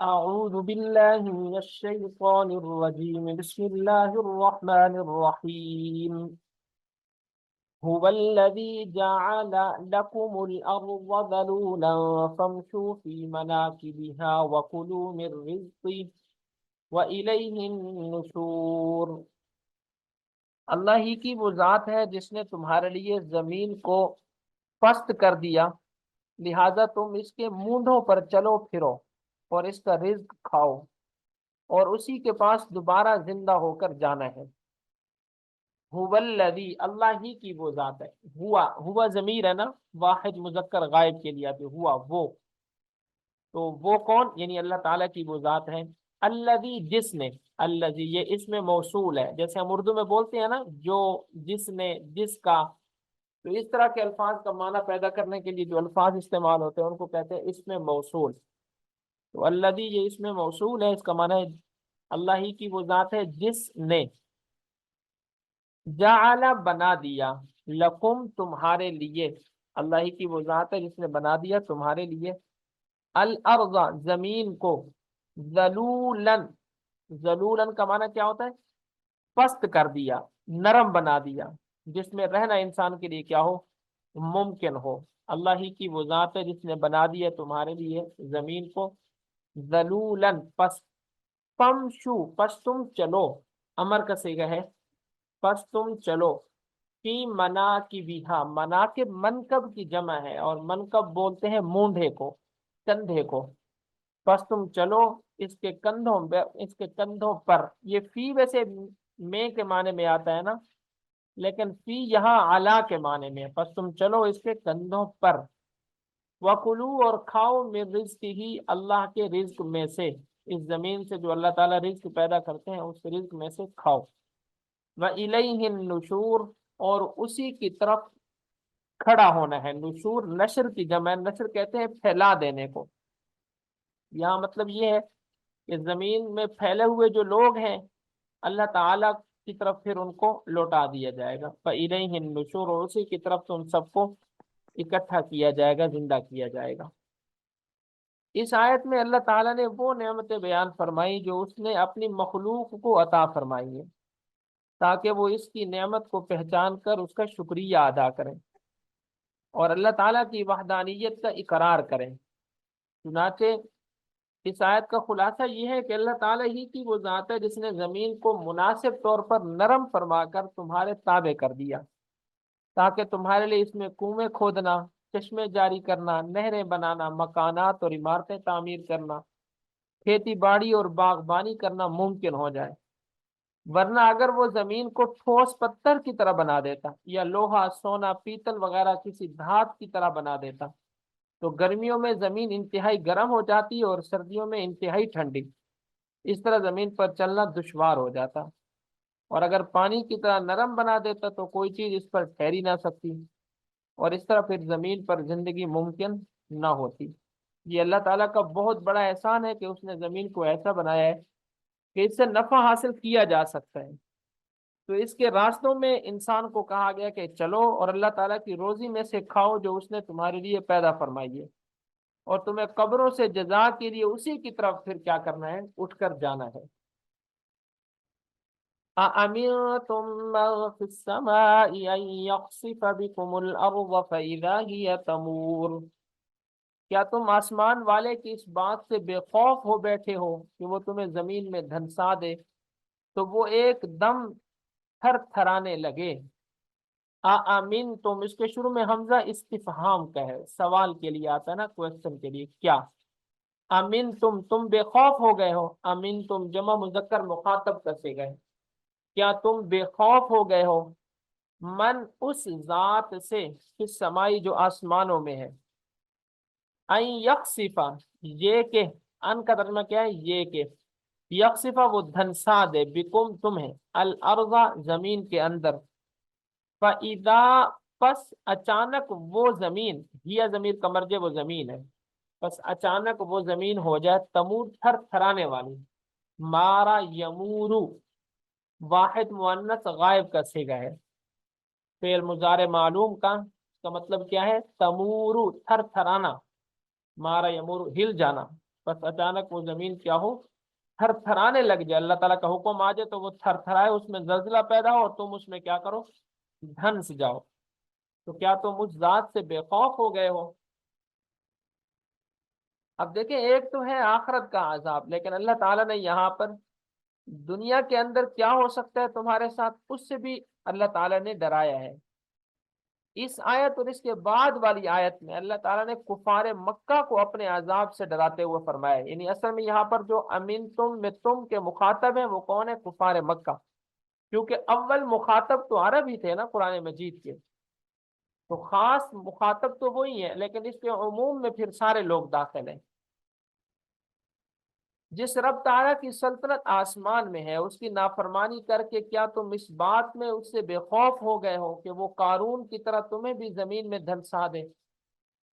أعوذ بالله من الشيطان الرجيم. بسم الله الرحمن الرحيم. هو الذي جعل لكم الأرض ذلولا فامشوا في مناكبها وكلوا من رزقه وإليه النشور. اللہ ہی کی وہ ذات ہے جس نے تمہارے لیے زمین کو پست کر دیا، لہذا تم اس کے مونڈھوں پر چلو پھرو اور اس کا رزق کھاؤ، اور اسی کے پاس دوبارہ زندہ ہو کر جانا ہے۔ هو الذی، اللہ ہی کی وہ ذات ہے۔ ہوا ضمیر ہے نا، واحد مذکر غائب کے لیے آتی، ہوا وہ، تو وہ کون؟ یعنی اللہ تعالیٰ کی وہ ذات ہے۔ الذی، جس نے، الذی یہ اسم موصول ہے، جیسے ہم اردو میں بولتے ہیں نا جو، جس نے، جس کا، تو اس طرح کے الفاظ کا معنی پیدا کرنے کے لیے جو الفاظ استعمال ہوتے ہیں ان کو کہتے ہیں اسم موصول۔ تو الذی یہ اسم موصول ہے، اس کا معنی ہے اللہ ہی کی وہ ذات ہے جس نے جعل بنا دیا، لکم تمہارے لیے، اللہ ہی کی وہ ذات ہے جس نے بنا دیا تمہارے لیے، الارض زمین کو، ذلولن، ذلولن کا معنی کیا ہوتا ہے؟ پست کر دیا، نرم بنا دیا، جس میں رہنا انسان کے لیے کیا ہو؟ ممکن ہو۔ اللہ ہی کی وہ ذات ہے جس نے بنا دیا تمہارے لیے زمین کو ذلولن پست، فمشو پس تم چلو، امر کا صیغہ ہے، پس تم چلو، فی مناکبہا، مناکب منکب کی جمع ہے، اور منکب بولتے ہیں مونڈے کو، کندھے کو۔ پس تم چلو اس کے کندھوں پہ، اس کے کندھوں پر، یہ فی ویسے میں کے معنی میں آتا ہے نا، لیکن فی یہاں علا کے معنی میں ہے، پس تم چلو اس کے کندھوں پر، وَكُلُوا، اور کھاؤ، من رزق ہی، اللہ کے رزق میں سے، اس زمین سے جو اللہ تعالیٰ رزق پیدا کرتے ہیں اس رزق میں سے کھاؤ، وَإِلَيْهِ النُّشُورُ، اور اسی کی طرف کھڑا ہونا ہے۔ نشور نشر کی جمع ہے، نشر کہتے ہیں پھیلا دینے کو۔ یہاں مطلب یہ ہے کہ زمین میں پھیلے ہوئے جو لوگ ہیں اللہ تعالیٰ کی طرف پھر ان کو لوٹا دیا جائے گا، فَإِلَيْهِ النُّشُورُ، اور اسی کی طرف تم سب کو اکٹھا کیا جائے گا، زندہ کیا جائے گا۔ اس آیت میں اللہ تعالیٰ نے وہ نعمتیں بیان فرمائی جو اس نے اپنی مخلوق کو عطا فرمائی ہے، تاکہ وہ اس کی نعمت کو پہچان کر اس کا شکریہ ادا کریں اور اللہ تعالیٰ کی وحدانیت کا اقرار کریں۔ چنانچہ اس آیت کا خلاصہ یہ ہے کہ اللہ تعالیٰ ہی کی وہ ذات ہے جس نے زمین کو مناسب طور پر نرم فرما کر تمہارے تابع کر دیا، تاکہ تمہارے لیے اس میں کنویں کھودنا، چشمے جاری کرنا، نہریں بنانا، مکانات اور عمارتیں تعمیر کرنا، کھیتی باڑی اور باغبانی کرنا ممکن ہو جائے۔ ورنہ اگر وہ زمین کو ٹھوس پتھر کی طرح بنا دیتا یا لوہا، سونا، پیتل وغیرہ کسی دھات کی طرح بنا دیتا تو گرمیوں میں زمین انتہائی گرم ہو جاتی اور سردیوں میں انتہائی ٹھنڈی، اس طرح زمین پر چلنا دشوار ہو جاتا۔ اور اگر پانی کی طرح نرم بنا دیتا تو کوئی چیز اس پر ٹھہری نہ سکتی، اور اس طرح پھر زمین پر زندگی ممکن نہ ہوتی۔ یہ اللہ تعالیٰ کا بہت بڑا احسان ہے کہ اس نے زمین کو ایسا بنایا ہے کہ اس سے نفع حاصل کیا جا سکتا ہے۔ تو اس کے راستوں میں انسان کو کہا گیا کہ چلو اور اللہ تعالیٰ کی روزی میں سے کھاؤ جو اس نے تمہارے لیے پیدا فرمائی ہے، اور تمہیں قبروں سے جزا کے لیے اسی کی طرف پھر کیا کرنا ہے؟ اٹھ کر جانا ہے۔ أَأَمِنتُم مَّن فِي السَّمَاءِ أَن يَخْسِفَ بِكُمُ الْأَرْضَ فَإِذَا هِيَ تَمُورُ، کیا تم آسمان والے کی اس بات سے بے خوف ہو بیٹھے ہو کہ وہ تمہیں زمین میں دھنسا دے تو وہ ایک دم تھر تھرانے لگے؟ تم، اس کے شروع میں حمزہ استفہام کا ہے، سوال کے لیے آتا ہے نا، کوشچن کے لیے، کیا؟ تم بے خوف ہو گئے ہو، تم جمع مذکر مخاطب کسے گئے، کیا تم بے خوف ہو گئے ہو، من اس ذات سے، اس سمائی جو آسمانوں میں ہے، این یخسفا، یہ کہ، ان کا ترجمہ کیا ہے؟ یہ کہ، یخسفا وہ دھنسا دے، بکم تمہیں، الارض زمین کے اندر، فَإِذَا پس اچانک وہ زمین، یہ ضمیر کا مرجع وہ زمین ہے، پس اچانک وہ زمین ہو جائے تمور، تھر تھرانے والی، مارا یمورو، واحد مؤنث غائب کا صیغہ ہے، فعل مضارع معلوم کا، اس کا مطلب کیا ہے؟ تمورو، تھر تھرانا، مارا یمورو، ہل جانا، بس اچانک وہ زمین کیا ہو، تھر تھرانے لگ جائے، اللہ تعالیٰ کا حکم آ جائے تو وہ تھر تھرائے، اس میں زلزلہ پیدا ہو اور تم اس میں کیا کرو، دھنس جاؤ، تو کیا تم اس ذات سے بے خوف ہو گئے ہو؟ اب دیکھیں ایک تو ہے آخرت کا عذاب، لیکن اللہ تعالیٰ نے یہاں پر دنیا کے اندر کیا ہو سکتا ہے تمہارے ساتھ اس سے بھی اللہ تعالیٰ نے ڈرایا ہے۔ اس آیت اور اس کے بعد والی آیت میں اللہ تعالیٰ نے کفار مکہ کو اپنے عذاب سے ڈراتے ہوئے فرمایا، یعنی اصل میں یہاں پر جو امین تم میں تم کے مخاطب ہیں وہ کون ہے؟ کفار مکہ، کیونکہ اول مخاطب تو عرب ہی تھے نا قرآن مجید کے، تو خاص مخاطب تو وہی ہے، لیکن اس کے عموم میں پھر سارے لوگ داخل ہیں۔ جس رب تعالیٰ کی سلطنت آسمان میں ہے اس کی نافرمانی کر کے کیا تم اس بات میں اس سے بے خوف ہو گئے ہو کہ وہ قارون کی طرح تمہیں بھی زمین میں دھنسا دے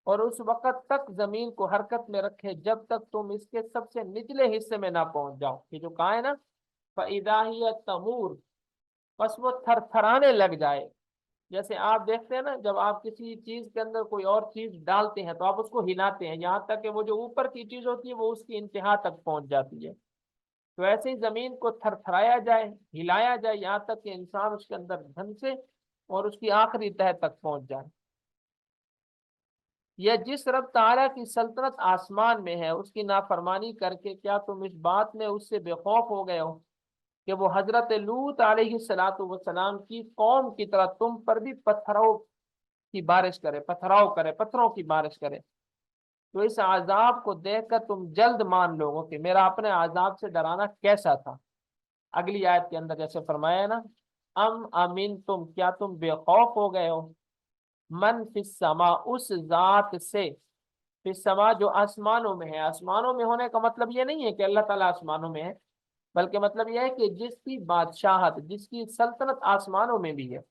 اور اس وقت تک زمین کو حرکت میں رکھے جب تک تم اس کے سب سے نچلے حصے میں نہ پہنچ جاؤ؟ یہ جو کہا ہے نا فَإِذَا هِيَ تَمُورُ، بس وہ تھر تھرانے لگ جائے۔ جیسے آپ دیکھتے ہیں نا جب آپ کسی چیز کے اندر کوئی اور چیز ڈالتے ہیں تو آپ اس کو ہلاتے ہیں یہاں تک کہ وہ جو اوپر کی چیز ہوتی ہے وہ اس کی انتہا تک پہنچ جاتی ہے، تو ایسے ہی زمین کو تھر تھرایا جائے، ہلایا جائے یہاں تک کہ انسان اس کے اندر دھنسے اور اس کی آخری تہ تک پہنچ جائے۔ یا جس رب تعالیٰ کی سلطنت آسمان میں ہے اس کی نافرمانی کر کے کیا تم اس بات میں اس سے بے خوف ہو گئے ہو کہ وہ حضرت لوط علیہ السلام کی قوم کی طرح تم پر بھی پتھروں کی بارش کرے، پتھروں کی بارش کرے، تو اس عذاب کو دیکھ کر تم جلد مان لو گے کہ میرا اپنے عذاب سے ڈرانا کیسا تھا۔ اگلی آیت کے اندر جیسے فرمایا ہے نا امین تم، کیا تم بے خوف ہو گئے ہو، من فی السما، اس ذات سے، فی السما جو آسمانوں میں ہے۔ آسمانوں میں ہونے کا مطلب یہ نہیں ہے کہ اللہ تعالیٰ آسمانوں میں ہے، بلکہ مطلب یہ ہے کہ جس کی بادشاہت، جس کی سلطنت آسمانوں میں بھی ہے۔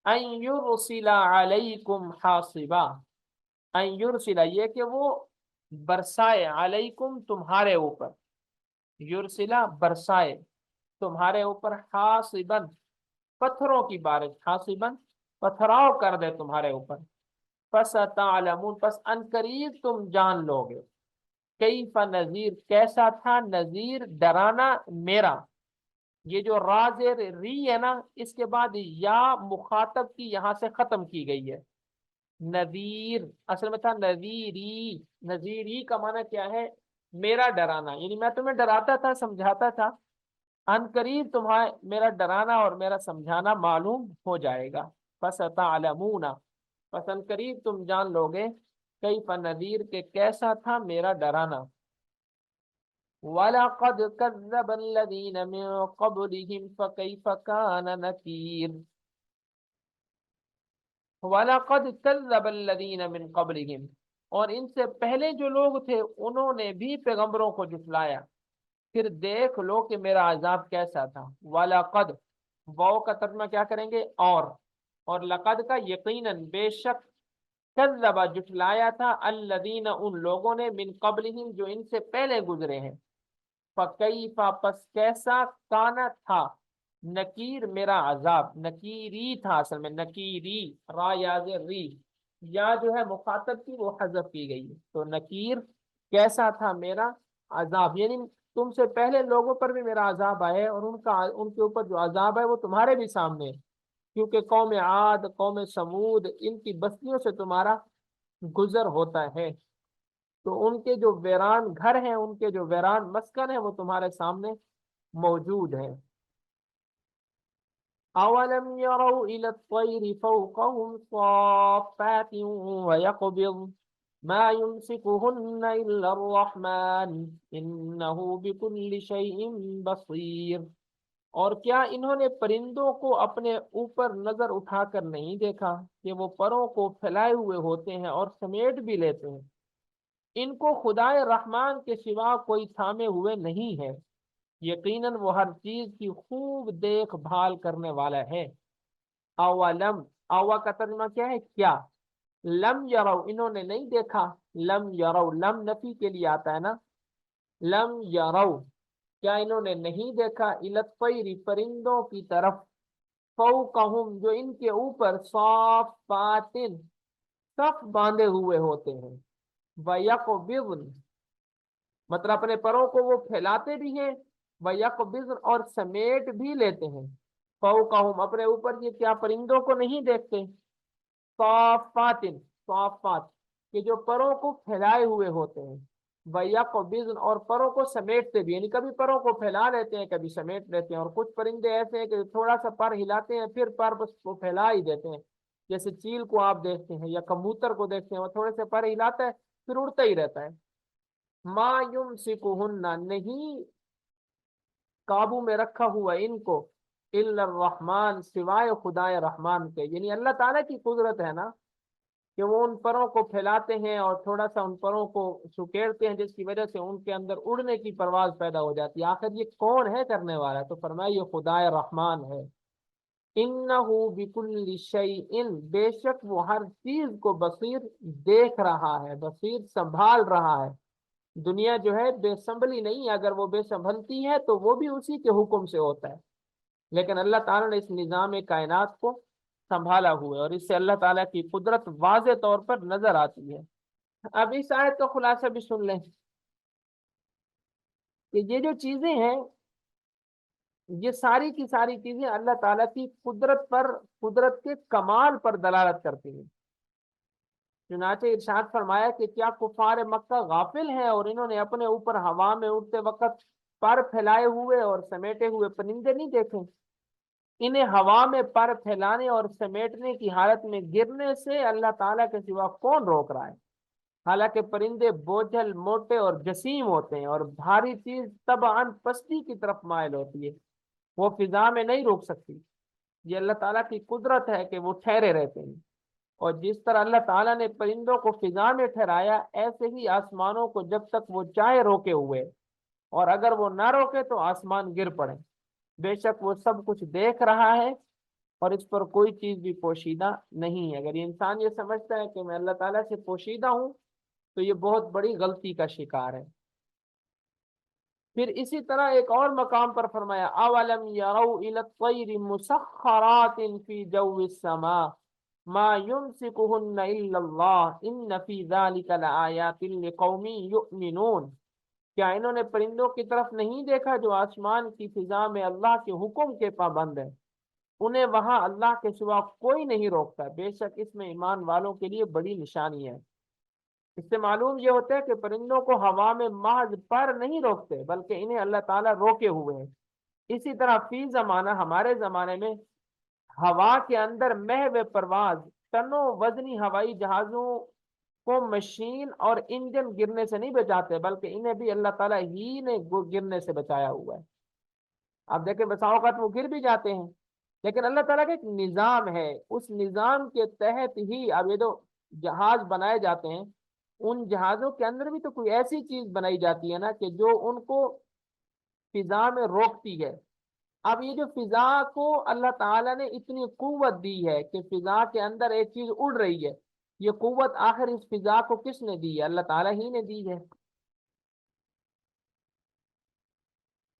ان یرسل علیکم حاصبا، ان یرسل یہ کہ وہ برسائے، علیکم تمہارے اوپر، یرسلا برسائے تمہارے اوپر، حاصبا پتھروں کی بارش، حاصبا پتھراؤ کر دے تمہارے اوپر، پس تعلمون پس ان قریب تم جان لو گے، کیف نذیر کیسا تھا نذیر ڈرانا میرا۔ یہ جو راز ری ہے نا اس کے بعد یا مخاطب کی یہاں سے ختم کی گئی ہے، نذیر اصل میں تھا نذیری، نذیری کا معنی کیا ہے؟ میرا ڈرانا، یعنی میں تمہیں ڈراتا تھا، سمجھاتا تھا، ان قریب تمہیں میرا ڈرانا اور میرا سمجھانا معلوم ہو جائے گا، فستعلمون پس ان قریب تم جان لو گے، کیف نذیر کہ کیسا تھا میرا ڈرانا۔ وَلَقَدْ كَذَّبَ الَّذِينَ مِن قَبْلِهِمْ فَكَيْفَ كَانَ نَكِيرٌ، وَلَقَدْ كَذَّبَ الَّذِينَ مِن قَبْلِهِمْ، اور ان سے پہلے جو لوگ تھے انہوں نے بھی پیغمبروں کو جھٹلایا، پھر دیکھ لو کہ میرا عذاب کیسا تھا۔ وَلَقَدْ واو کا ترجمہ کیا کریں گے؟ اور لقد کا یقیناً بے شک، کذبا جھٹلایا تھا، الذین ان لوگوں نے، من قبلہم جو ان سے پہلے گزرے ہیں، فکیف پس کیسا، کانا تھا، نکیر میرا عذاب، نکیری تھا اصل میں، نکیری را یاز ری، یا جو ہے مخاطب کی وہ حذف کی گئی ہے، تو نکیر کیسا تھا میرا عذاب، یعنی تم سے پہلے لوگوں پر بھی میرا عذاب آئے اور ان کے اوپر جو عذاب ہے وہ تمہارے بھی سامنے ہے، کیونکہ قوم عاد، قوم سمود ان کی بستیوں سے تمہارا گزر ہوتا ہے، تو ان کے جو ویران گھر ہیں، ان کے جو ویران مسکن ہیں وہ تمہارے سامنے موجود ہیں۔ اولم يروا الى الطير فوقهم صافات ويقبض ما يمسكهن الا الرحمن انه بكل شيء بصير، اور کیا انہوں نے پرندوں کو اپنے اوپر نظر اٹھا کر نہیں دیکھا کہ وہ پروں کو پھیلائے ہوئے ہوتے ہیں اور سمیٹ بھی لیتے ہیں، ان کو خدائے رحمان کے سوا کوئی تھامے ہوئے نہیں ہے، یقیناً وہ ہر چیز کی خوب دیکھ بھال کرنے والا ہے۔ اولم، اوا کا ترجمہ کیا ہے؟ کیا، لم یرو انہوں نے نہیں دیکھا، لم یرو لم نفی کے لیے آتا ہے نا، لم یرو کیا انہوں نے نہیں دیکھا، الطیر پرندوں کی طرف، فوقہم جو ان کے اوپر، صافات صف باندھے ہوئے ہوتے ہیں، ویقبضن مطلب اپنے پروں کو وہ پھیلاتے بھی ہیں، وَيَقْبِضْ اور سمیٹ بھی لیتے ہیں، فَوْقَهُمْ اپنے اوپر، یہ کیا پرندوں کو نہیں دیکھتے، صافات صافات کہ جو پروں کو پھیلائے ہوئے ہوتے ہیں، وَيَقْبِضْ اور پروں کو سمیٹتے بھی، یعنی کبھی پروں کو پھیلا لیتے ہیں کبھی سمیٹ لیتے ہیں، اور کچھ پرندے ایسے ہیں کہ تھوڑا سا پر ہلاتے ہیں پھر پر بس کو پھیلا ہی دیتے ہیں، جیسے چیل کو آپ دیکھتے ہیں یا کبوتر کو دیکھتے ہیں، وہ تھوڑے سے پر ہلاتا ہے پھر اڑتا ہی رہتا ہے۔ ما یمسکہن نہیں قابو میں رکھا ہوا ان کو، الا الرحمن سوائے خدائے رحمان کے، یعنی اللہ تعالیٰ کی قدرت ہے نا کہ وہ ان پروں کو پھیلاتے ہیں اور تھوڑا سا ان پروں کو سکیڑتے ہیں، جس کی وجہ سے ان کے اندر اڑنے کی پرواز پیدا ہو جاتی ہے۔ آخر یہ کون ہے کرنے والا؟ تو فرمایا یہ خدائے رحمان ہے۔ انہو بکل شیء بے شک وہ ہر چیز کو بصیر دیکھ رہا ہے، بصیر سنبھال رہا ہے۔ دنیا جو ہے بے سنبھلی نہیں، اگر وہ بے سنبھلتی ہے تو وہ بھی اسی کے حکم سے ہوتا ہے، لیکن اللہ تعالیٰ نے اس نظام کائنات کو سنبھالا ہوا ہے، اور اس سے اللہ تعالیٰ کی قدرت واضح طور پر نظر آتی ہے۔ اب اس آیت کا خلاصہ بھی سن لیں کہ یہ جو چیزیں ہیں، یہ ساری کی ساری چیزیں اللہ تعالیٰ کی قدرت پر، قدرت کے کمال پر دلالت کرتی ہیں۔ چنانچہ ارشاد فرمایا کہ کیا کفار مکہ غافل ہیں اور انہوں نے اپنے اوپر ہوا میں اڑتے وقت پر پھیلائے ہوئے اور سمیٹے ہوئے پرندے نہیں دیکھے؟ انہیں ہوا میں پر پھیلانے اور سمیٹنے کی حالت میں گرنے سے اللہ تعالیٰ کے سوا کون روک رہا ہے؟ حالانکہ پرندے بوجھل، موٹے اور جسیم ہوتے ہیں، اور بھاری چیز طبعاً پستی کی طرف مائل ہوتی ہے، وہ فضا میں نہیں روک سکتی۔ یہ اللہ تعالیٰ کی قدرت ہے کہ وہ ٹھہرے رہتے ہیں، اور جس طرح اللہ تعالیٰ نے پرندوں کو فضا میں ٹھہرایا، ایسے ہی آسمانوں کو جب تک وہ چاہے روکے ہوئے، اور اگر وہ نہ روکے تو آسمان گر پڑے۔ بے شک وہ سب کچھ دیکھ رہا ہے اور اس پر کوئی چیز بھی پوشیدہ نہیں ہے۔ اگر یہ انسان یہ سمجھتا ہے کہ میں اللہ تعالیٰ سے پوشیدہ ہوں تو یہ بہت بڑی غلطی کا شکار ہے۔ پھر اسی طرح ایک اور مقام پر فرمایا اولم یروا الی الطیر مسخرات فی جو السماء ما یمسکہن الا اللہ ان فی ذلک لآیات لقوم یؤمنون، کیا انہوں نے پرندوں کی طرف نہیں دیکھا جو آسمان کی فضا میں اللہ کے حکم کے پابند ہیں، انہیں وہاں اللہ کے سوا کوئی نہیں روکتا، بے شک اس میں ایمان والوں کے لیے بڑی نشانی ہے۔ اس سے معلوم یہ ہوتا ہے کہ پرندوں کو ہوا میں محض پر نہیں روکتے بلکہ انہیں اللہ تعالیٰ روکے ہوئے ہیں۔ اسی طرح فی زمانہ ہمارے زمانے میں ہوا کے اندر محو پرواز ٹنوں وزنی ہوائی جہازوں کو مشین اور انجن گرنے سے نہیں بچاتے، بلکہ انہیں بھی اللہ تعالیٰ ہی نے گرنے سے بچایا ہوا ہے۔ آپ دیکھیں بسا اوقات وہ گر بھی جاتے ہیں، لیکن اللہ تعالیٰ کا ایک نظام ہے، اس نظام کے تحت ہی اب یہ جو جہاز بنائے جاتے ہیں، ان جہازوں کے اندر بھی تو کوئی ایسی چیز بنائی جاتی ہے نا کہ جو ان کو فضا میں روکتی ہے۔ اب یہ جو فضا کو اللہ تعالیٰ نے اتنی قوت دی ہے کہ فضا کے اندر ایک چیز اڑ رہی ہے، یہ قوت آخر اس فضا کو کس نے دی ہے؟ اللہ تعالیٰ ہی نے دی ہے۔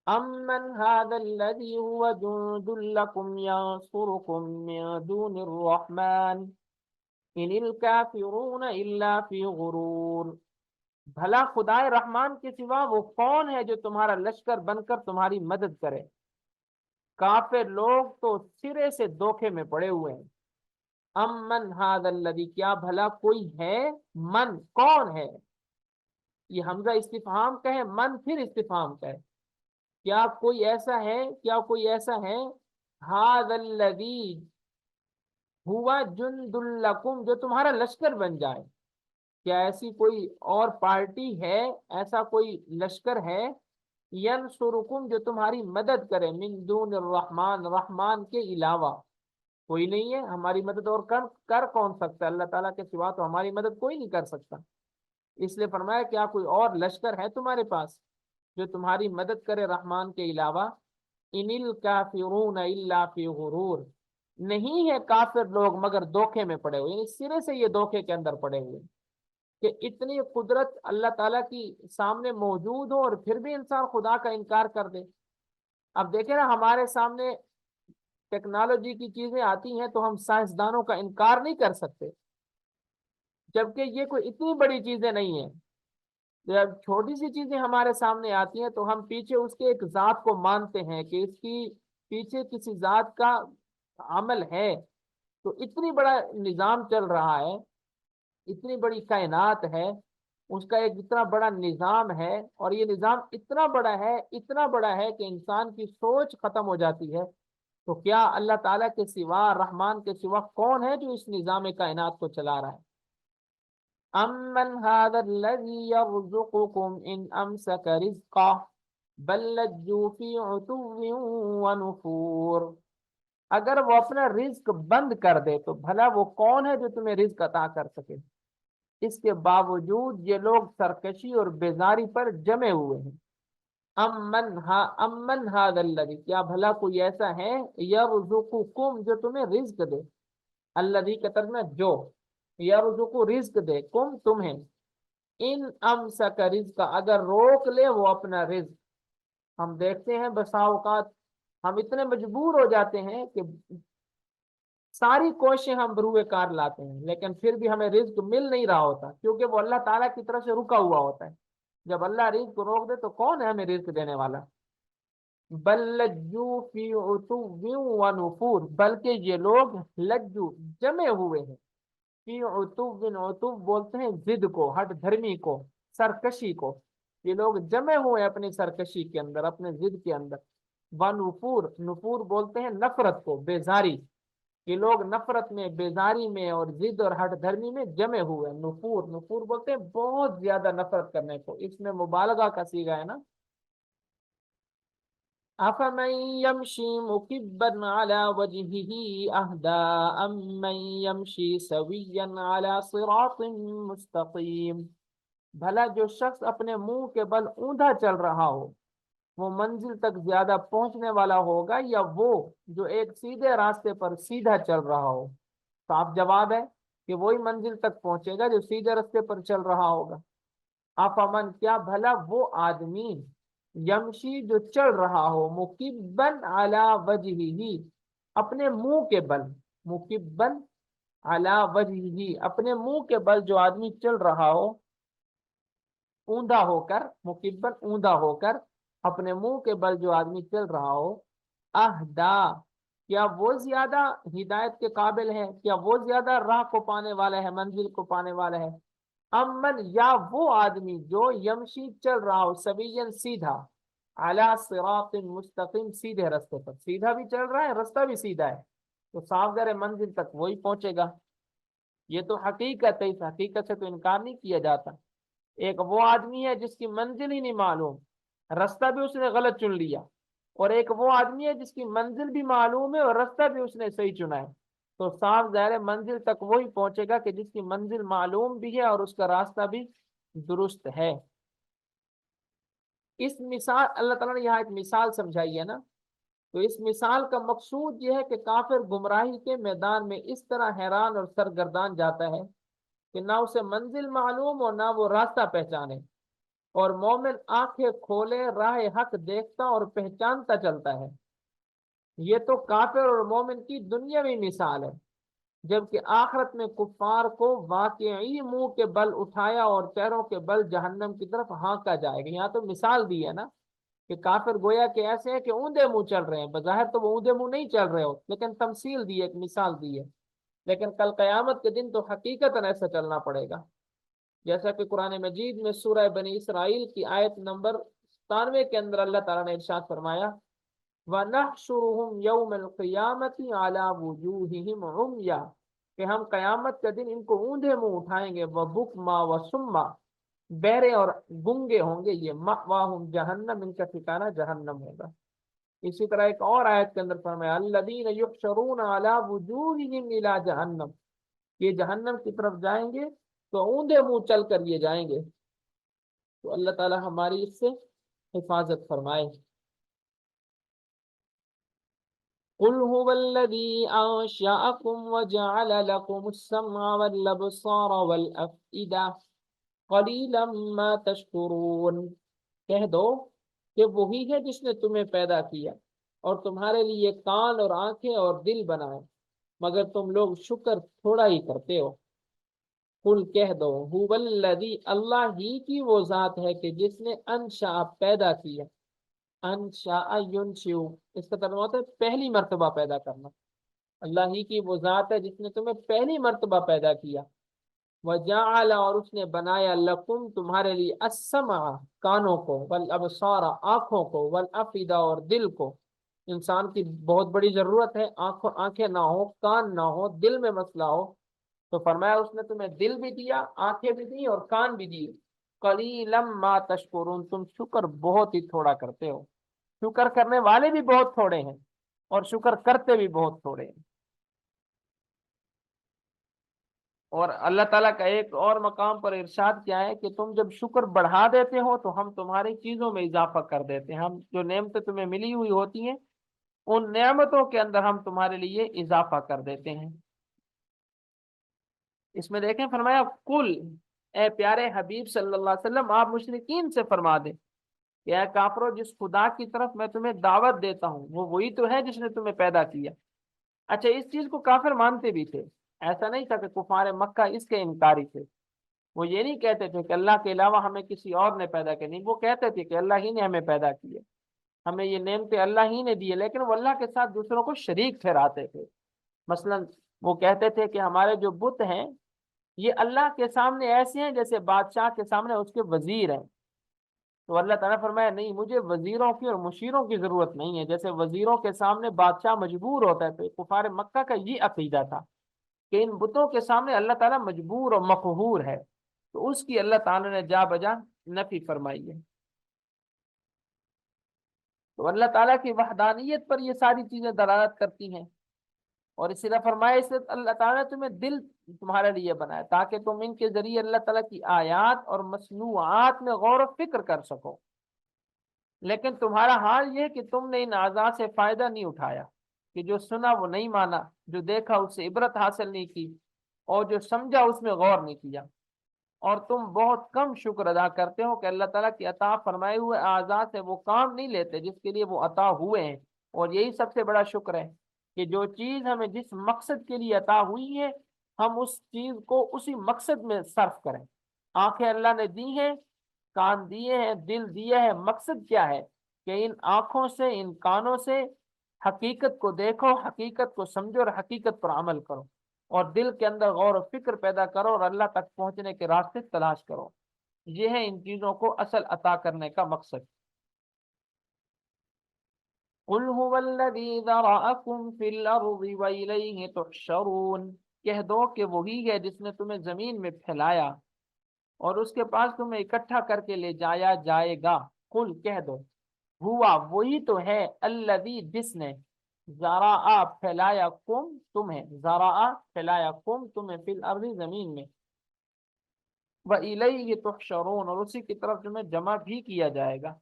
امن هذا الذي هو جند لكم ينصركم من دون الرحمن ان الكافرون الا في غرور، بھلا خدائے رحمان کے سوا وہ کون ہے جو تمہارا لشکر بن کر تمہاری مدد کرے؟ کافر لوگ تو سرے سے دھوکے میں پڑے ہوئے ہیں۔ امن هذا الذی، کیا بھلا کوئی ہے، من کون ہے، یہ حمزہ استفہام کا ہے، من پھر استفہام کا ہے، کیا کوئی ایسا ہے، کیا کوئی ایسا ہے، هذا الذی ہوا جند لکم جو تمہارا لشکر بن جائے، کیا ایسی کوئی اور پارٹی ہے، ایسا کوئی لشکر ہے، ینصرکم جو تمہاری مدد کرے، من دون الرحمن رحمان کے علاوہ کوئی نہیں ہے ہماری مدد، اور کر کون سکتا ہے؟ اللہ تعالیٰ کے سوا تو ہماری مدد کوئی نہیں کر سکتا۔ اس لیے فرمایا کیا کوئی اور لشکر ہے تمہارے پاس جو تمہاری مدد کرے رحمان کے علاوہ؟ ان الکافرون الا فی غرور، نہیں ہے کافر لوگ مگر دھوکے میں پڑے ہوئے، یعنی سرے سے یہ دھوکے کے اندر پڑے ہوئے کہ اتنی قدرت اللہ تعالیٰ کی سامنے موجود ہو اور پھر بھی انسان خدا کا انکار کر دے۔ اب دیکھیں نا ہمارے سامنے ٹیکنالوجی کی چیزیں آتی ہیں تو ہم سائنسدانوں کا انکار نہیں کر سکتے، جبکہ یہ کوئی اتنی بڑی چیزیں نہیں ہیں۔ جب چھوٹی سی چیزیں ہمارے سامنے آتی ہیں تو ہم پیچھے اس کے ایک ذات کو مانتے ہیں کہ اس کی پیچھے کسی ذات کا عمل ہے. تو اتنی بڑا نظام چل رہا ہے، اتنی بڑی کائنات ہے، اس کا ایک اتنا بڑا نظام ہے، اور یہ نظام اتنا بڑا ہے، اتنا بڑا ہے کہ انسان کی سوچ ختم ہو جاتی ہے. تو کیا اللہ تعالیٰ کے سوا، رحمان کے سوا کون ہے جو اس نظام کائنات کو چلا رہا ہے؟ امن هذا الذي يرزقكم ان امسك رزقه بل لجوا في عتو ونفور. اگر وہ اپنا رزق بند کر دے تو بھلا وہ کون ہے جو تمہیں رزق عطا کر سکے؟ اس کے باوجود یہ لوگ سرکشی اور بیزاری پر جمے ہوئے ہیں. امن هذا الذی، کیا بھلا کوئی ایسا ہے، یرزقکم، جو تمہیں رزق دے، الذی کا ترجمہ جو، یرزق رزق دے، کم تمہیں، ان امسک رزق، اگر روک لے وہ اپنا رزق. ہم دیکھتے ہیں بسا اوقات ہم اتنے مجبور ہو جاتے ہیں کہ ساری کوششیں ہم بروئے کار لاتے ہیں، لیکن پھر بھی ہمیں رزق مل نہیں رہا ہوتا، کیونکہ وہ اللہ تعالیٰ کی طرف سے رکا ہوا ہوتا ہے. جب اللہ رزق کو روک دے تو کون ہے ہمیں رزق دینے والا؟ بل لجو فی عتو و نفور، بلکہ یہ لوگ لجو جمے ہوئے ہیں، فی عتو، عتو بولتے ہیں ضد کو، ہٹ دھرمی کو، سرکشی کو. یہ لوگ جمے ہوئے اپنی سرکشی کے اندر، اپنے ضد کے اندر. ونفور، نفور بولتے ہیں نفرت کو، بیزاری. یہ لوگ نفرت میں، بیزاری میں اور ضد اور ہٹ دھرمی میں جمے ہوئے. نفور، نفور بولتے ہیں بہت زیادہ نفرت کرنے کو، اس میں مبالغہ کا صیغہ ہے نا. افمن یمشی مکبا علی وجہہ اہدی امن یمشی سویا علی صراط مستقیم. بھلا جو شخص اپنے منہ کے بل اوندا چل رہا ہو، وہ منزل تک زیادہ پہنچنے والا ہوگا، یا وہ جو ایک سیدھے راستے پر سیدھا چل رہا ہو؟ صاف جواب ہے کہ وہی منزل تک پہنچے گا جو سیدھے راستے پر چل رہا ہوگا. افمن، کیا بھلا وہ آدمی، یمشی جو چل رہا ہو، مکبن علی وجہہ، اپنے منہ کے بل، مکبن علی وجہہ، اپنے منہ کے بل جو آدمی چل رہا ہو، اوندا ہو کر، مکبن اوندا ہو کر، اپنے منہ کے بل جو آدمی چل رہا ہو، اہدا، کیا وہ زیادہ ہدایت کے قابل ہے؟ کیا وہ زیادہ راہ کو پانے والا ہے، منزل کو پانے والا ہے؟ امن، یا وہ آدمی جو یمشی چل رہا ہو، سوین سیدھا، علی صراط مستقیم، سیدھے راستے پر، سیدھا بھی چل رہا ہے، راستہ بھی سیدھا ہے، تو صاف ظاہر ہے منزل تک وہی پہنچے گا. یہ تو حقیقت ہے، اس حقیقت سے تو انکار نہیں کیا جاتا. ایک وہ آدمی ہے جس کی منزل ہی نہیں معلوم، راستہ بھی اس نے غلط چن لیا، اور ایک وہ آدمی ہے جس کی منزل بھی معلوم ہے اور راستہ بھی اس نے صحیح چنا ہے. تو صاف ظاہر ہے منزل تک وہی پہنچے گا کہ جس کی منزل معلوم بھی ہے اور اس کا راستہ بھی درست ہے. اس مثال، اللہ تعالیٰ نے یہاں ایک مثال سمجھائی ہے نا، تو اس مثال کا مقصود یہ ہے کہ کافر گمراہی کے میدان میں اس طرح حیران اور سرگردان جاتا ہے کہ نہ اسے منزل معلوم اور نہ وہ راستہ پہچانے، اور مومن آنکھیں کھولے راہ حق دیکھتا اور پہچانتا چلتا ہے. یہ تو کافر اور مومن کی دنیاوی مثال ہے، جبکہ آخرت میں کفار کو واقعی منہ کے بل اٹھایا اور پیروں کے بل جہنم کی طرف ہانکا جائے گا. یہاں تو مثال دی ہے نا کہ کافر گویا کہ ایسے ہیں کہ اوندے منہ چل رہے ہیں، بظاہر تو وہ اوندے منہ نہیں چل رہے ہو، لیکن تمثیل دی ہے، ایک مثال دی ہے. لیکن کل قیامت کے دن تو حقیقتاً ایسا چلنا پڑے گا، جیسا کہ قرآن مجید میں سورہ بنی اسرائیل کی آیت نمبر 97 کے اندر اللہ تعالیٰ نے ارشاد فرمایا، وَنَحْشُرُهُمْ يَوْمَ الْقِيَامَةِ عَلَى وُجُوهِهِمْ عُمْيًا، کہ ہم قیامت کے دن ان کو اوندے منہ اٹھائیں گے، وَبُكْمًا وَصُمًّا، بہرے اور گنگے ہوں گے. یہ مأواہم جہنم، ان کا ٹھکانہ جہنم ہوگا. اسی طرح ایک اور آیت کے اندر فرمایا، الذین یحشرون علی وجوہہم الی جہنم، یہ جہنم کی طرف جائیں گے تو اوندے منہ چل کر یہ جائیں گے. تو اللہ تعالی ہماری اس سے حفاظت فرمائے. قل هو الذی انشأکم وجعل لکم السمع والابصار والافئدہ قلیلا ما تشکرون، کہہ دو کہ وہی ہے جس نے تمہیں پیدا کیا اور تمہارے لیے کان اور آنکھیں اور دل بنائے، مگر تم لوگ شکر تھوڑا ہی کرتے ہو. قل کہہ دو هو الذی، اللہ ہی کی وہ ذات ہے کہ جس نے انشاء پیدا کیا، انشاء ینشئ، اس کا ترجمہ ہوتا ہے پہلی مرتبہ پیدا کرنا، اللہ ہی کی وہ ذات ہے جس نے تمہیں پہلی مرتبہ پیدا کیا، وجعل، اور اس نے بنایا، لکم تمہارے لیے، السمع کانوں کو، والابصار آنکھوں کو، والافئدہ اور دل کو، انسان کی بہت بڑی ضرورت ہے، آنکھیں نہ ہو، کان نہ ہو، دل میں مسئلہ ہو، تو فرمایا اس نے تمہیں دل بھی دیا، آنکھیں بھی دی اور کان بھی دیے، قلیلا ما تشکرون، تم شکر بہت ہی تھوڑا کرتے ہو، شکر کرنے والے بھی بہت تھوڑے ہیں اور شکر کرتے بھی بہت تھوڑے ہیں۔ اور اللہ تعالیٰ کا ایک اور مقام پر ارشاد کیا ہے کہ تم جب شکر بڑھا دیتے ہو تو ہم تمہاری چیزوں میں اضافہ کر دیتے ہیں، ہم جو نعمتیں تمہیں ملی ہوئی ہوتی ہیں ان نعمتوں کے اندر ہم تمہارے لیے اضافہ کر دیتے ہیں۔ اس میں دیکھیں فرمایا کل، اے پیارے حبیب صلی اللہ علیہ وسلم آپ مشرکین سے فرما دیں کہ اے کافرو، جس خدا کی طرف میں تمہیں دعوت دیتا ہوں وہ وہی تو ہے جس نے تمہیں پیدا کیا۔ اچھا، اس چیز کو کافر مانتے بھی تھے، ایسا نہیں تھا کہ کفار مکہ اس کے انکاری تھے، وہ یہ نہیں کہتے تھے کہ اللہ کے علاوہ ہمیں کسی اور نے پیدا کیا، نہیں، وہ کہتے تھے کہ اللہ ہی نے ہمیں پیدا کیا، ہمیں یہ نعمتیں اللہ ہی نے دی ہے، لیکن وہ اللہ کے ساتھ دوسروں کو شریک ٹھہراتے تھے۔ مثلا وہ کہتے تھے کہ ہمارے جو بت ہیں یہ اللہ کے سامنے ایسے ہیں جیسے بادشاہ کے سامنے اس کے وزیر ہیں، تو اللہ تعالیٰ فرمایا نہیں، مجھے وزیروں کی اور مشیروں کی ضرورت نہیں ہے، جیسے وزیروں کے سامنے بادشاہ مجبور ہوتا ہے، تو کفار مکہ کا یہ عقیدہ تھا کہ ان بتوں کے سامنے اللہ تعالیٰ مجبور اور مقہور ہے، تو اس کی اللہ تعالیٰ نے جا بجا نفی فرمائی ہے۔ تو اللہ تعالیٰ کی وحدانیت پر یہ ساری چیزیں دلالت کرتی ہیں، اور اسی طرح فرمایا اس سے اللہ تعالیٰ نے تمہیں دل تمہارے لیے بنایا تاکہ تم ان کے ذریعے اللہ تعالیٰ کی آیات اور مصنوعات میں غور و فکر کر سکو، لیکن تمہارا حال یہ کہ تم نے ان اعضاء سے فائدہ نہیں اٹھایا، کہ جو سنا وہ نہیں مانا، جو دیکھا اس سے عبرت حاصل نہیں کی، اور جو سمجھا اس میں غور نہیں کیا، اور تم بہت کم شکر ادا کرتے ہو کہ اللہ تعالیٰ کی عطا فرمائے ہوئے اعضاء سے وہ کام نہیں لیتے جس کے لیے وہ عطا ہوئے ہیں، اور یہی سب سے بڑا شکر ہے کہ جو چیز ہمیں جس مقصد کے لیے عطا ہوئی ہے ہم اس چیز کو اسی مقصد میں صرف کریں۔ آنکھیں اللہ نے دی ہیں، کان دیے ہیں، دل دیے ہیں، مقصد کیا ہے کہ ان آنکھوں سے، ان کانوں سے حقیقت کو دیکھو، حقیقت کو سمجھو اور حقیقت پر عمل کرو، اور دل کے اندر غور و فکر پیدا کرو اور اللہ تک پہنچنے کے راستے تلاش کرو، یہ ہے ان چیزوں کو اصل عطا کرنے کا مقصد۔ قل هو الذی ذرأکم فی الارض والیہ تحشرون، کہہ دو کہ وہی ہے جس نے تمہیں زمین میں پھیلایا اور اس کے پاس تمہیں اکٹھا کر کے لے جایا جائے گا۔ قل کہہ دو، ہوا وہی تو ہے، الذی جس نے، ذرا پھیلایا، کم تمہیں، ذرا پھیلایا، کم تمہیں، فی الارض زمین میں، وَإِلَيْهِ تُحْشَرُونَ، اور اسی کی طرف تمہیں جمع بھی کیا جائے گا۔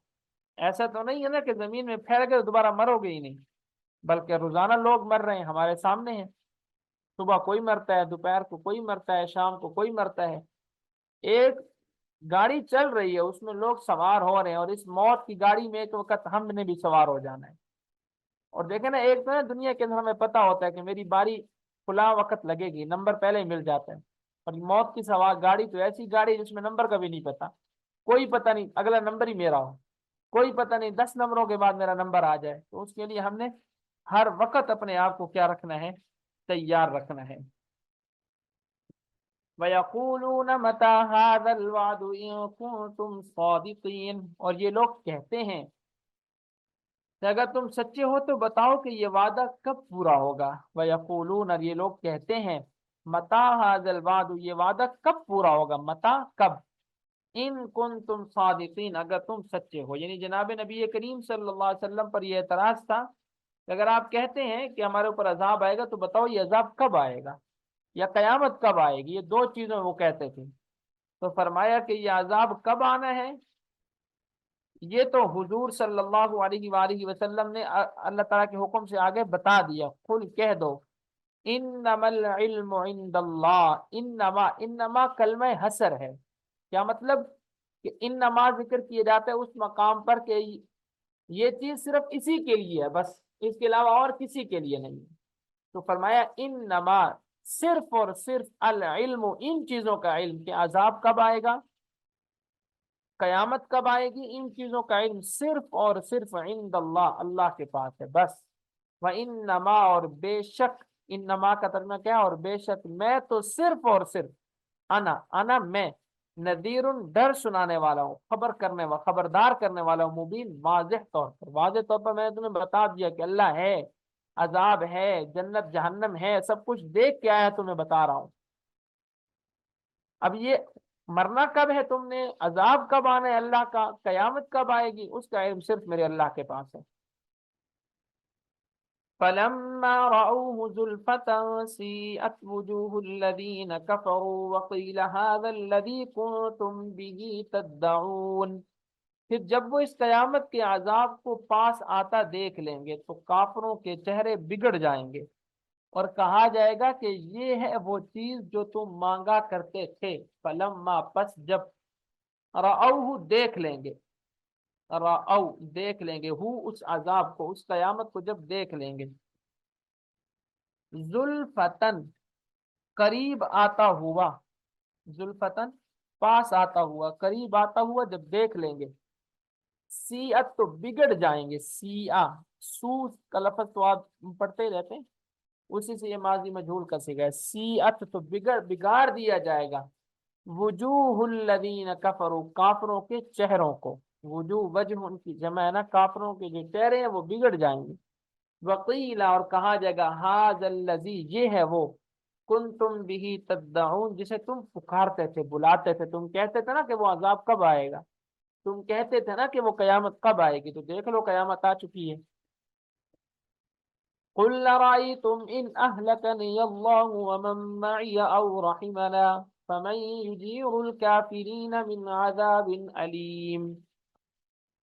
ایسا تو نہیں ہے نا کہ زمین میں پھیل گئے دوبارہ مرو گے ہی نہیں، بلکہ روزانہ لوگ مر رہے ہیں، ہمارے سامنے ہیں، صبح کوئی مرتا ہے، دوپہر کو کوئی مرتا ہے، شام کو کوئی مرتا ہے، ایک گاڑی چل رہی ہے اس میں لوگ سوار ہو رہے ہیں، اور اس موت کی گاڑی میں ایک وقت ہم نے بھی سوار ہو جانا ہے۔ اور دیکھیں نا، ایک تو نا دنیا کے اندر ہمیں پتا ہوتا ہے کہ میری باری فلاں وقت لگے گی، نمبر پہلے ہی مل جاتا ہے، اور موت کی سوار گاڑی تو ایسی گاڑی جس میں نمبر کا بھی نہیں پتا، کوئی پتہ نہیں اگلا نمبر ہی میرا ہو، کوئی پتہ نہیں 10 نمبروں کے بعد میرا نمبر آ جائے، تو اس کے لیے ہم نے ہر وقت اپنے آپ کو کیا رکھنا ہے، تیار رکھنا ہے۔ وَيَقُولُونَ مَتَى هَذَا الْوَعْدُ إِن كُنتُمْ صَادِقِينَ، اور یہ لوگ کہتے ہیں کہ اگر تم سچے ہو تو بتاؤ کہ یہ وعدہ کب پورا ہوگا۔ وَيَقُولُونَ، اور یہ لوگ کہتے ہیں، مَتَى هَذَا الْوَعْدُ، یہ وعدہ کب پورا ہوگا، متا کب، ان کنتم صادقین، اگر تم سچے ہو، یعنی جناب نبی کریم صلی اللہ علیہ وسلم پر یہ اعتراض تھا کہ اگر آپ کہتے ہیں کہ ہمارے اوپر عذاب آئے گا تو بتاؤ یہ عذاب کب آئے گا یا قیامت کب آئے گی، یہ دو چیزوں وہ کہتے تھے۔ تو فرمایا کہ یہ عذاب کب آنا ہے یہ تو حضور صلی اللہ علیہ وآلہ وسلم نے اللہ تعالیٰ کے حکم سے آگے بتا دیا۔ قل کہہ دو، انما العلم عند اللہ، انما کلمہ حسر ہے، کیا مطلب کہ انما ذکر کیے جاتے ہیں اس مقام پر کہ یہ چیز صرف اسی کے لیے ہے، بس اس کے علاوہ اور کسی کے لیے نہیں ہے۔ تو فرمایا انما، صرف اور صرف العلم، ان چیزوں کا علم کہ عذاب کب آئے گا، قیامت کب آئے گی، ان چیزوں کا علم صرف اور صرف عند اللہ، اللہ کے پاس ہے بس۔ وَإِنَّمَا، اور بے شک، انما کا ترجمہ کیا، اور بے شک، میں تو صرف اور صرف، انا میں، نذیر، ڈر سنانے والا ہوں، خبر کرنے والا، خبردار کرنے والا ہوں، مبین، واضح طور پر میں نے تمہیں بتا دیا کہ اللہ ہے، عذاب ہے، جنت جہنم ہے، سب کچھ دیکھ کے آیا تمہیں بتا رہا ہوں۔ اب یہ مرنا کب ہے تم نے، عذاب کب آنا ہے اللہ کا، قیامت کب آئے گی، اس کا علم صرف میرے اللہ کے پاس ہے۔ فَلَمَّا رَأَوْهُ زُلْفَةً سِيئَتْ وُجُوهُ الَّذِينَ كَفَرُوا وَقِيلَ هَذَا الَّذِي كُنتُم بِهِ تَدَّعُونَ، پھر جب وہ اس قیامت کے عذاب کو پاس آتا دیکھ لیں گے تو کافروں کے چہرے بگڑ جائیں گے، اور کہا جائے گا کہ یہ ہے وہ چیز جو تم مانگا کرتے تھے۔ فلما، پس جب، رأوہ دیکھ لیں گے، رأو دیکھ لیں گے، ہو اس عذاب کو، اس قیامت کو جب دیکھ لیں گے، زلفتن قریب آتا ہوا، زلفتن پاس آتا ہوا، قریب آتا ہوا جب دیکھ لیں گے، سیئت تو بگڑ جائیں گے، سیئہ، سو کا لفظ تو آپ پڑھتے ہی رہتے ہیں، اسی سے یہ ماضی مجہول کا صیغہ ہے، سیئت تو بگاڑ دیا جائے گا، وجوہ الذین کفروا، کافروں کے چہروں کو، وجوہ وجہ ان کی جمع ہے نا، کافروں کے جو چہرے ہیں وہ بگڑ جائیں گے، وقیل، اور کہا جائے گا، ھذا الذی، یہ ہے وہ، کنتم بہ تدعون، جسے تم پکارتے تھے، بلاتے تھے، تم کہتے تھے نا کہ وہ عذاب کب آئے گا، تم کہتے تھے نا کہ وہ قیامت کب آئے گی، تو دیکھ لو قیامت آ چکی ہے۔ قل رأيتم إن أهلكني الله ومن معي أو رحمنا فمن يجير الكافرين من عذاب أليم،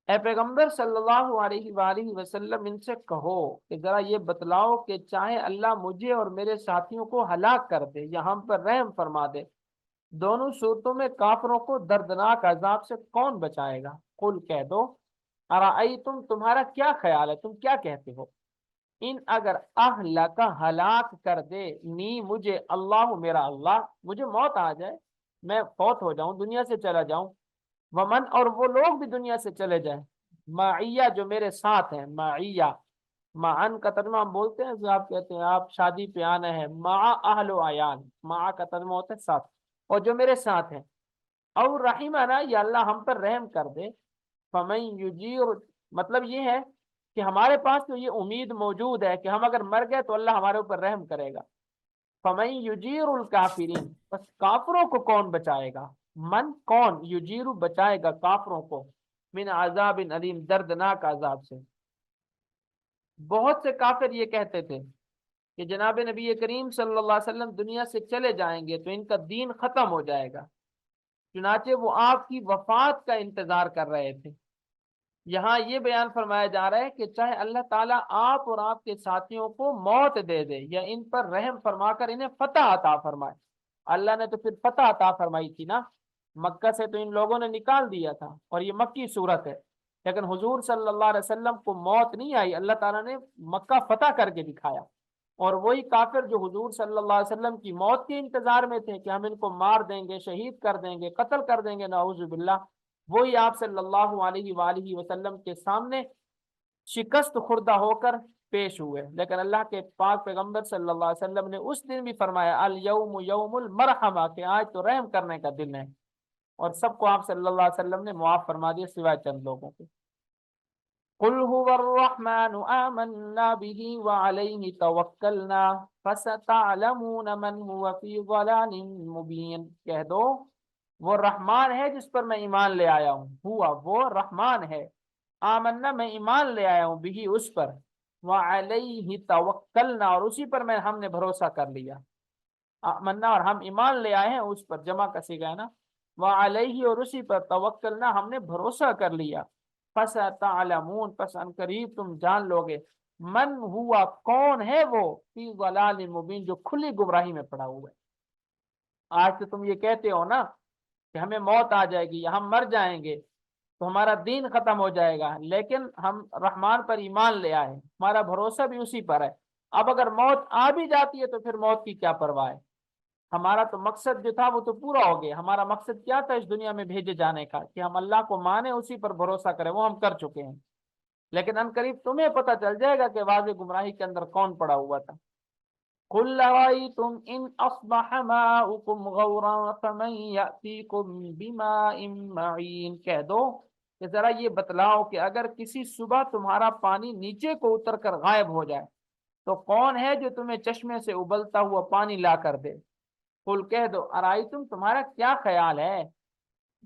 اے پیغمبر صلی اللہ علیہ وآلہ وسلم، ان سے کہو کہ ذرا یہ بتلاؤ کہ چاہے اللہ مجھے اور میرے ساتھیوں کو ہلاک کر دے یا ہم پر رحم فرما دے، دونوں صورتوں میں کافروں کو دردناک عذاب سے کون بچائے گا؟ قل، کہہ دو، ارائیتم، تمہارا کیا خیال ہے، تم کیا کہتے ہو، ان اگر اہلک ہلاک کر دے، نی مجھے، اللہ میرا اللہ، مجھے موت آ جائے، میں فوت ہو جاؤں، دنیا سے چلا جاؤں، ومن، اور وہ لوگ بھی دنیا سے چلے جائیں، معیہ، جو میرے ساتھ ہیں، معیہ، معن کا ترجمہ ہم بولتے ہیں، آپ کہتے ہیں آپ شادی پہ آنا ہے، مع اہل و عیان، مع کا ترجمہ ہوتا ہے ساتھ، اور جو میرے ساتھ ہیں، اور رحمنا، یا اللہ ہم پر رحم کر دے، فمن یجیر، مطلب یہ ہے کہ ہمارے پاس تو یہ امید موجود ہے کہ ہم اگر مر گئے تو اللہ ہمارے اوپر رحم کرے گا، فمن یجیر الکافرین، بس کافروں کو کون بچائے گا، من، کون، یجیر بچائے گا کافروں کو، من عذاب علیم، دردناک عذاب سے۔ بہت سے کافر یہ کہتے تھے کہ جناب نبی کریم صلی اللہ علیہ وسلم دنیا سے چلے جائیں گے تو ان کا دین ختم ہو جائے گا، چنانچہ وہ آپ کی وفات کا انتظار کر رہے تھے۔ یہاں یہ بیان فرمایا جا رہا ہے کہ چاہے اللہ تعالیٰ آپ اور آپ کے ساتھیوں کو موت دے دے یا ان پر رحم فرما کر انہیں فتح عطا فرمائے، اللہ نے تو پھر فتح عطا فرمائی تھی نا، مکہ سے تو ان لوگوں نے نکال دیا تھا، اور یہ مکی صورت ہے، لیکن حضور صلی اللہ علیہ وسلم کو موت نہیں آئی، اللہ تعالیٰ نے مکہ فتح کر کے دکھایا، اور وہی کافر جو حضور صلی اللہ علیہ وسلم کی موت کے انتظار میں تھے کہ ہم ان کو مار دیں گے، شہید کر دیں گے، قتل کر دیں گے، نعوذ باللہ، وہی آپ صلی اللہ علیہ وآلہ وسلم کے سامنے شکست خوردہ ہو کر پیش ہوئے، لیکن اللہ کے پاک پیغمبر صلی اللہ علیہ وسلم نے اس دن بھی فرمایا، الیوم یوم المرحمہ، کہ آج تو رحم کرنے کا دن ہے، اور سب کو آپ صلی اللہ علیہ وسلم نے معاف فرما دیا سوائے چند لوگوں کو۔ قل هو الرحمن آمنا به وعليه توکلنا فستعلمون من هو في ضلال مبین، کہہ دو وہ رحمان ہے جس پر میں ایمان لے آیا ہوں، ہوا وہ رحمان ہے، آمنا میں ایمان لے آیا ہوں، بھی اس پر، وعلیہ توکلنا اور اسی پر ہم نے بھروسہ کر لیا، آمنا اور ہم ایمان لے آئے ہیں اس پر، جمع کا صیغہ ہے نا، وعلیہ اور اسی پر، توکلنا ہم نے بھروسہ کر لیا، فستعلمون پس ان قریب تم جان لوگے، من ہوا کون ہے وہ، فی ضلال مبین جو کھلی گمراہی میں پڑا ہوا ہے۔ آج تو تم یہ کہتے ہو نا کہ ہمیں موت آ جائے گی یا ہم مر جائیں گے تو ہمارا دین ختم ہو جائے گا، لیکن ہم رحمان پر ایمان لے آئے، ہمارا بھروسہ بھی اسی پر ہے، اب اگر موت آ بھی جاتی ہے تو پھر موت کی کیا پرواہ ہے؟ ہمارا تو مقصد جو تھا وہ تو پورا ہو گیا. ہمارا مقصد کیا تھا اس دنیا میں بھیجے جانے کا؟ کہ ہم اللہ کو مانیں، اسی پر بھروسہ کریں، وہ ہم کر چکے ہیں. لیکن ان قریب تمہیں پتہ چل جائے گا کہ واضح گمراہی کے اندر کون پڑا ہوا تھا. قل رأيتم إن أصبح ماؤكم غورا فمن يأتيكم بماء معين. کہہ دو کہ ذرا یہ بتلاؤ کہ اگر کسی صبح تمہارا پانی نیچے کو اتر کر غائب ہو جائے تو کون ہے جو تمہیں چشمے سے ابلتا ہوا پانی لا کر دے. قل کہہ دو ارائیتم تمہارا کیا خیال ہے،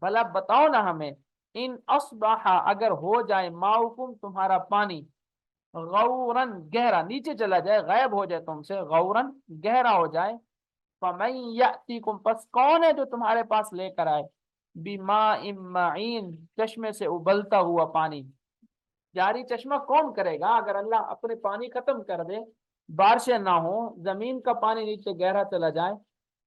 بھلا بتاؤ نا ہمیں، ان اصبح اگر ہو جائے ماؤکم تمہارا پانی غورن گہرا، نیچے چلا جائے، غائب ہو جائے تم سے، غورن گہرا ہو جائے، فمن یأتیکم پس کون ہے جو تمہارے پاس لے کر آئے، بماء معین چشمے سے ابلتا ہوا پانی. جاری چشمہ کون کرے گا؟ اگر اللہ اپنے پانی ختم کر دے، بارشیں نہ ہو، زمین کا پانی نیچے گہرا چلا جائے،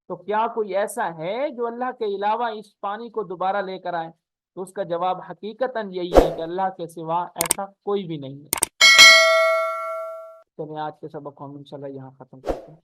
تو کیا کوئی ایسا ہے جو اللہ کے علاوہ اس پانی کو دوبارہ لے کر آئے؟ تو اس کا جواب حقیقتاً یہی ہے کہ اللہ کے سوا ایسا کوئی بھی نہیں ہے. چلیں آج کے سبق کو ہم انشاءاللہ یہاں ختم کرتے ہیں.